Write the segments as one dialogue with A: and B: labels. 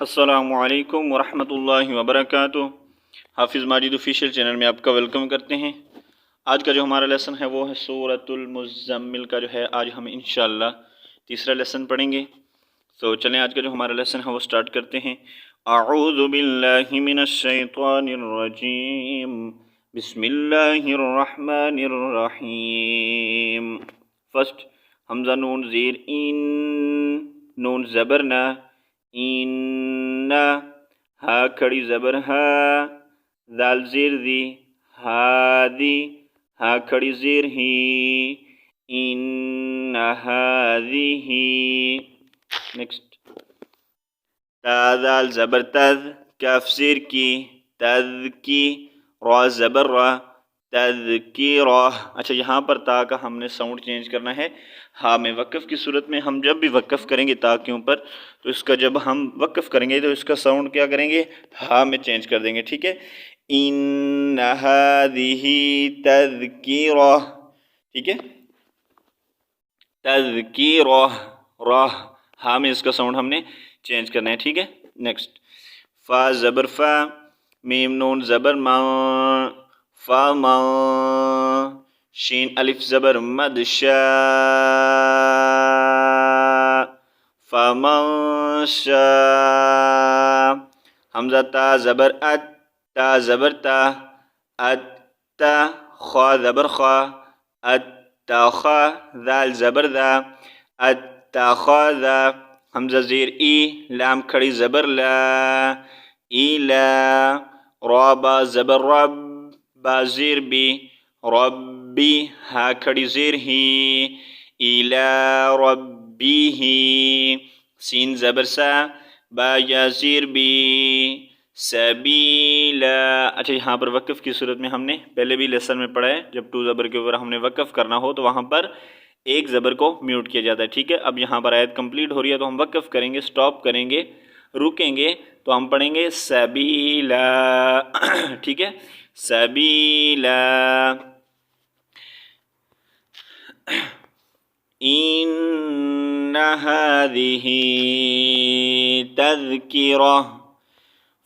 A: अस्सलामुअलैकुम वरहमतुल्लाहि वबरकातुह। हाफिज़ माजिद ऑफिशियल चैनल में आपका वेलकम करते हैं। आज का जो हमारा लेसन है वो है सूरतुल मुज़्ज़म्मिल का जो है आज हम इंशाअल्लाह तीसरा लेसन पढ़ेंगे। तो चलें आज का जो हमारा लेसन है वो स्टार्ट करते हैं। अऊज़ु बिल्लाहि मिनश शैतानिर रजीम, बिस्मिल्लाहिर रहमानिर रहीम। फर्स्ट हमज़ा नून ज़ेर इन, नून ज़बर ना, इन्ना, हा खड़ी ज़बर हा, दाल ज़ेर दी, हादी, हा खड़ी ज़ेर ही, इन्ना हादिही। नेक्स्ट ता दाल ज़बर तद, काफ ज़ेर की, तद की, रा ज़बर रा, तज़कीरा। अच्छा, यहाँ पर ता का हमने साउंड चेंज करना है। हा में वक़फ़ की सूरत में हम जब भी वक़फ़ करेंगे ता के ऊपर, तो इसका जब हम वक़फ़ करेंगे तो इसका साउंड क्या करेंगे, हा में चेंज कर देंगे। ठीक है, इन्ना हादिही तज़कीरा। ठीक है, तज़कीरा, रा हा में इसका साउंड हमने चेंज करना है। ठीक है, नेक्स्ट फ़ा ज़बर फ़ा, मीम नून ज़बर मा, फ़ा मा, शीन अलिफ ज़बर मद शा, फ़मन शा। हमज़ा ता ज़बर अत, ता ज़बर ता, अत्ता, ख़ा ज़बर ख़ा, अत्तख़ा, दाल ज़बर दा, अत्तख़ज़ा। हमज़ा ज़ेर ई, लाम खड़ी ज़बर ला, इला, रा बा ज़बर रब, बा ज़ेर बी, रब्बी, हा खड़ी ज़ेर ही, इला रब्बिही। सीन ज़बर सा, बा या ज़ेर बी, सबीला। अच्छा, यहाँ पर वक़फ़ की सूरत में हमने पहले भी लेसन में पढ़ा है, जब टू ज़बर के ऊपर हमने वक़फ़ करना हो तो वहाँ पर एक ज़बर को म्यूट किया जाता है। ठीक है, अब यहाँ पर आयत कंप्लीट हो रही है तो हम वक़फ़ करेंगे, स्टॉप करेंगे, रुकेंगे तो हम पढ़ेंगे सबीला। ठीक है, सबीला। इन्ना हादिही तज़किरा,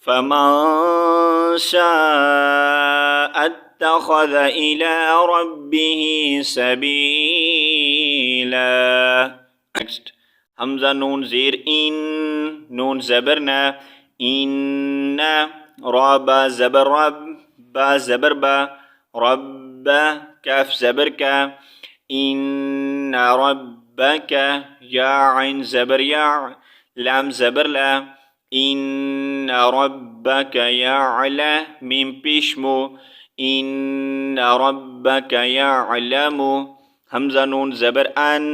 A: फ़मन शाअ इत्तख़ज़ इला रब्बिही सबीला। नेक्स्ट हमज़ा नून ज़ेर इन, नून ज़बर ना, इन्ना, रा बा ज़बर रब, बा ज़बर बा, रब्बा, काफ ज़बर का, इन्ना रब्बका, या आइन ज़बर या, लाम ज़बर ला, इन्ना रब्बका यअला, मीम पेशमो, इन्ना रब्बका यअलमु। हमज़ा नून ज़बर अन,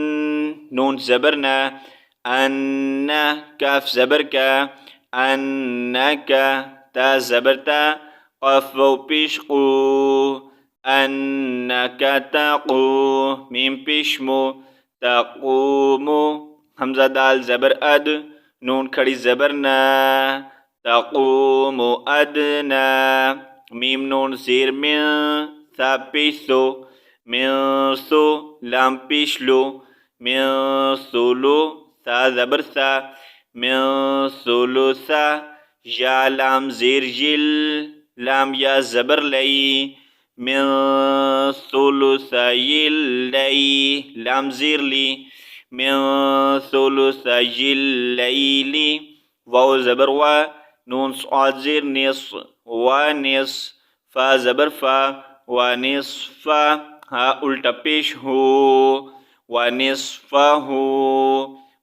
A: नून ज़बर ना, अन्ना, काफ ज़बर का, अन्नका, ता ज़बर ता, क़ाफ वाव पेश क़ू, अन्नका तक़ू, मीम पेशमो, तक़ूमु। हमज़ा दाल ज़बर अद, नून खड़ी ज़बर ना, तक़ूमु अदना, मीम नून ज़ेर में, सा पेशो, में सो, लाम पेशलो, में सोलो, सा ज़बर सा, में सोलो सा, या लाम ज़ेर जिल, लाम या ज़बर लई, में सोलो सा यिल लई, लाम ज़ेर ली, में सोलो सा यिल लईली। वाव ज़बर वा, नून स्वाद ज़ेर निस, वा निस, फ़ा ज़बर फ़ा, वा निस्फ़ा, हा उल्टा पेश हो, वा निस्फ़ाहु।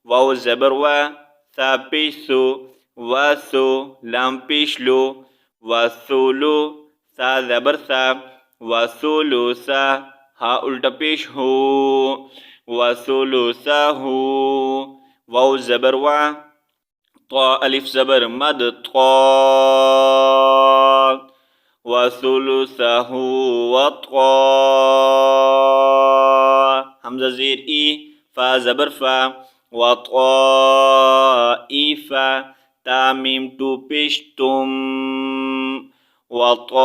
A: वाव ज़बर वा, सा पेश सो, वा सो, लाम पेश लो, वा सोलो, सा ज़बर सा, वा सोलो सा, हा उल्टा पेश हो, वा सोलो सा हो। वाव ज़बर वा, ता अलिफ ज़बर मद ता, वसुलुसहु वत्ता। हमज़ा ज़ेर ई, फ़ा ज़बर फ़ा, वत्ताइफ़ा, ता मीम टू पेश तुम, वत्ताइफ़तुम।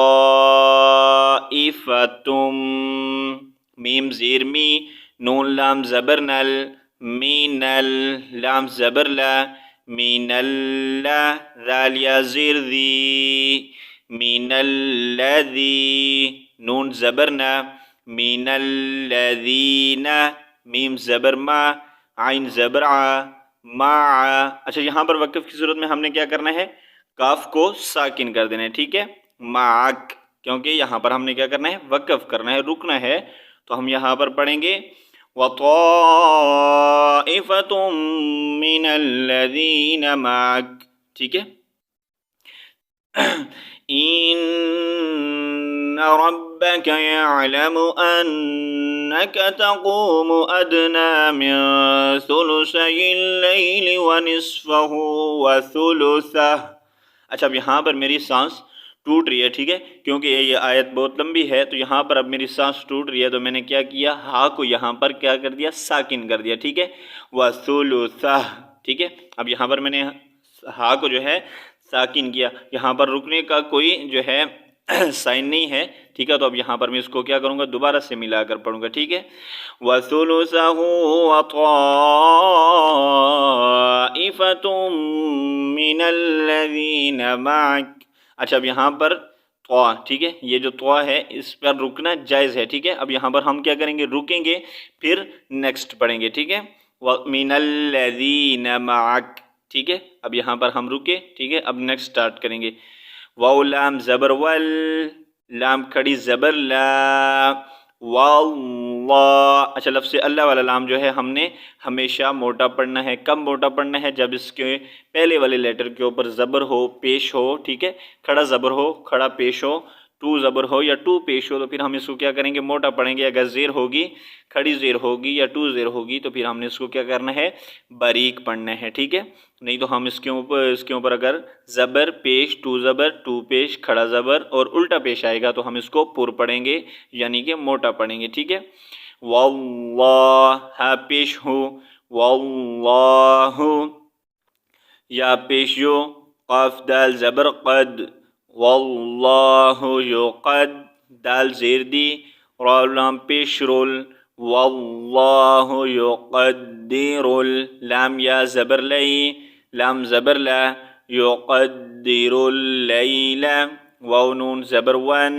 A: मीम ज़ेर मी, नून लाम ज़बर नल, मीनल, लाम ज़बर ला, मिनल्ला दाल या ज़ेर दी, मिनल्लज़ी नून ज़बर ना, मिनल्लज़ीना मीम ज़बर मा, आइन ज़बर आ, मा। अच्छा, यहाँ पर वक़्फ़ की सूरत में हमने क्या करना है, काफ को साकिन कर देना है, ठीक है, माक, क्योंकि यहाँ पर हमने क्या करना है, वक़्फ़ करना है, रुकना है। तो हम यहाँ पर पढ़ेंगे वत्वाइफ़तुम मिनल्लज़ीना माक, ठीक है। इन्ना रब्बका यअलमु अन्नका तक़ूमु अदना मिन सुलुसैल लैलि व निस्फ़हु व सुलुसह। अच्छा, अब यहाँ पर मेरी सांस टूट रही है, ठीक है, क्योंकि ये आयत बहुत लंबी है। तो यहाँ पर अब मेरी सांस टूट रही है, तो मैंने क्या किया, हा को यहाँ पर क्या कर दिया, साकिन कर दिया, ठीक है, व सुलुसह, ठीक है। अब यहाँ पर मैंने हा को जो है साकिन किया, यहाँ पर रुकने का कोई जो है साइन नहीं है, ठीक है। तो अब यहाँ पर मैं इसको क्या करूँगा, दोबारा से मिलाकर पढ़ूंगा, ठीक है। वसुलुसहु वत्वाइफ़तुम मिनल्लज़ीना माक। अच्छा, अब यहाँ पर त्वा, ठीक है, ये जो त्वा है इस पर रुकना जायज़ है, ठीक है। अब यहाँ पर हम क्या करेंगे, रुकेंगे, फिर नेक्स्ट पढ़ेंगे, ठीक है। मिनल्लज़ीना माक, ठीक है। अब यहाँ पर हम रुके, ठीक है। अब नेक्स्ट स्टार्ट करेंगे। वाउ लाम ज़बर वल, लाम खड़ी ज़बर ला, वल्लाह। अच्छा, लफ्ज़ अल्लाह वाला लाम जो है हमने हमेशा मोटा पढ़ना है। कब मोटा पढ़ना है, जब इसके पहले वाले लेटर के ऊपर ज़बर हो, पेश हो, ठीक है, खड़ा ज़बर हो, खड़ा पेश हो, टू ज़बर हो या टू पेश हो, तो फिर हम इसको क्या करेंगे, मोटा पढ़ेंगे। अगर ज़ेर होगी, खड़ी ज़ेर होगी या टू ज़ेर होगी, तो फिर हमने इसको क्या करना है, बारीक पढ़ना है, ठीक है। नहीं तो हम इसके ऊपर अगर ज़बर पेश, टू ज़बर, टू पेश, खड़ा ज़बर और उल्टा पेश आएगा, तो हम इसको पुर पढ़ेंगे, यानी कि मोटा पढ़ेंगे, ठीक है। वल्लाह, हा पेश हो, वल्लाहु, या पेश यो, क़ाफ दाल ज़बर क़द, वल्लाहु युक़द, दाल ज़ेर दी, रा लाम पेश रुल, वल्लाहु युक़द्दिरुल, लाम या ज़बर लई, लाम ज़बर ला, युक़द्दिरुल लैला, वाव नून ज़बर वन,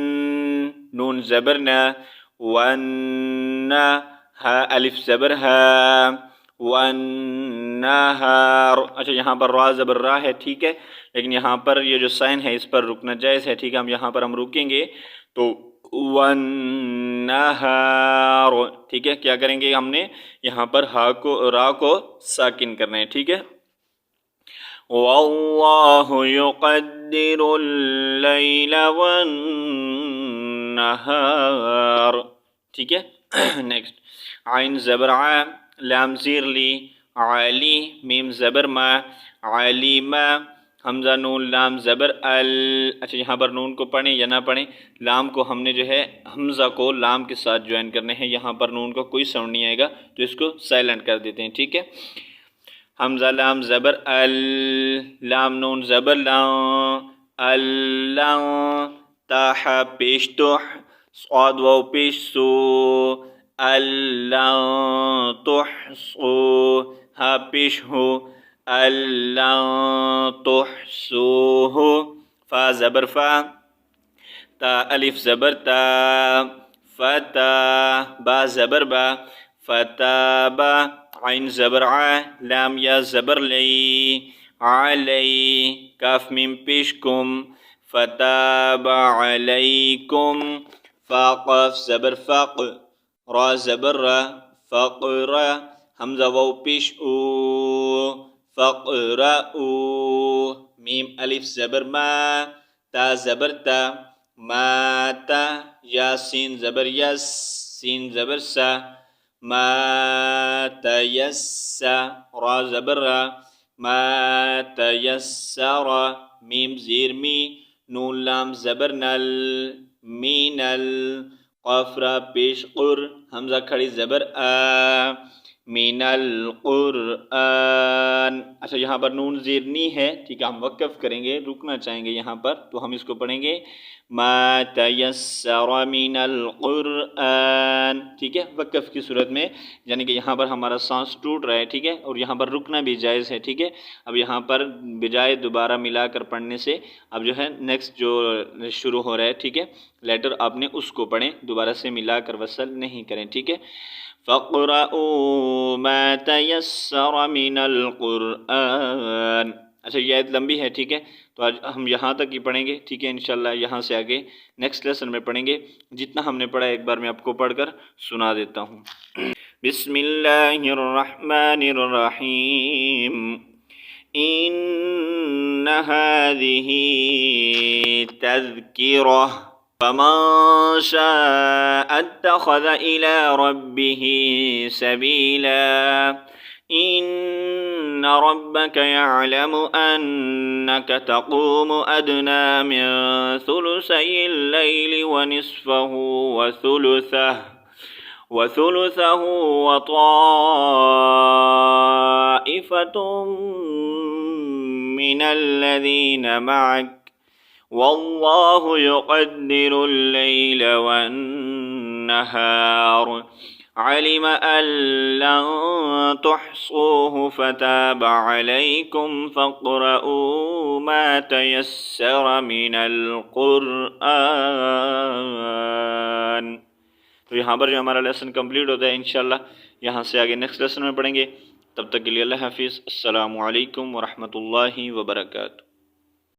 A: नून ज़बर ना, वन्ना, हा अलिफ ज़बर हा, वन्नहार। अच्छा, यहाँ पर रा ज़बर रा है, ठीक है, लेकिन यहाँ पर ये जो साइन है इस पर रुकना जायज़ है, ठीक है। हम यहाँ पर हम रुकेंगे, तो वन्नहार, ठीक है। क्या करेंगे, हमने यहाँ पर हा को, रा को साकिन करना है, ठीक है। वल्लाहु युक़द्दिरुल लैला वन्नहार, ठीक है। नेक्स्ट, आइन ज़बर आ, लाम ज़ीर ली, आली, मीम ज़बर मा, आलिमा, हमज़ा नून लाम ज़बर अल। अच्छा, यहाँ पर नून को पढ़ें या ना पढ़ें, लाम को हमने जो है हमज़ा को लाम के साथ ज्वाइन करने हैं। यहाँ पर नून का कोई साउंड नहीं आएगा, तो इसको साइलेंट कर देते हैं, ठीक है। हमज़ा लाम ज़बर अल, लाम नून ज़बर ला, अल्ला, ताहा पेश तुह, स्वाद वाव पेश सो, अल्ला तुहसू, हा पेश हो, अल्ला तुहसूहु, फा ज़बर फा, ता अलिफ ज़बर ता, फता, बा ज़बर बा, फताबा, आइन ज़बर आ, लाम या ज़बर लई, अलई, काफ मीम पेश कुम, फताबा अलैकुम, फा क़ाफ ज़बर फ़क़, रा ज़बर रा, फ़क़रा, हमज़ा वाव पेश ऊ, फ़क़रऊ, मीम अलिफ ज़बर मा, ता ज़बर ता, माता, या सीन ज़बर यस, सीन ज़बर सा, मातयस्सा, रा ज़बर रा, मातयस्सरा, मीम ज़ीर मी, नून लाम ज़बर नल, मीनल, क़ाफ रा पेश क़ुर, हमज़ा खड़ी ज़बर आ, मिनल कुरआन। अच्छा, यहाँ पर नून ज़ेरनी है, ठीक है, हम वक़्फ़ करेंगे, रुकना चाहेंगे यहाँ पर, तो हम इसको पढ़ेंगे मा तयस्सर मिनल कुरआन, ठीक है, वक़्फ़ की सूरत में, यानी कि यहाँ पर हमारा सांस टूट रहा है, ठीक है, और यहाँ पर रुकना भी जायज़ है, ठीक है। अब यहाँ पर बजाय दोबारा मिलाकर पढ़ने से अब जो है नेक्स्ट जो शुरू हो रहा है, ठीक है, लेटर आपने उसको पढ़ें, दोबारा से मिलाकर वसल नहीं करें, ठीक है। फ़क़रऊ मा तयस्सर मिनल कुरआन। अच्छा, ये आयत लंबी है, ठीक है, तो आज हम यहाँ तक ही पढ़ेंगे, ठीक है, इंशाल्लाह यहाँ से आगे नेक्स्ट लेसन में पढ़ेंगे। जितना हमने पढ़ा एक बार मैं आपको पढ़कर सुना देता हूँ। बिस्मिल्लाहिर्रहमानिर्रहीम। इन्न हाज़िही तज़किरह फमन शाअ अत्तख़ज़ इला रब्बिही सबीला। इन्न रब्बक यअलमु अन्नक तक़ूमु अदना मिन सुलुसैल लैलि व निस्फ़हु व सुलुसहु व ताइफ़तुम मिनल लज़ीन मअक वल्लाहु युक़द्दिरुल लैल वन्नहार अलिम अन लन तुहसूहु फताब अलैकुम फ़क़रऊ मा तयस्सर मिनल कुरआन। तो यहाँ पर जो हमारा लेसन कंप्लीट होता है, इंशाल्लाह यहाँ से आगे नेक्स्ट लेसन में पढ़ेंगे। तब तक के लिए अल्लाह हाफिज़। अस्सलामु अलैकुम व रहमतुल्लाहि व बरकातुहू।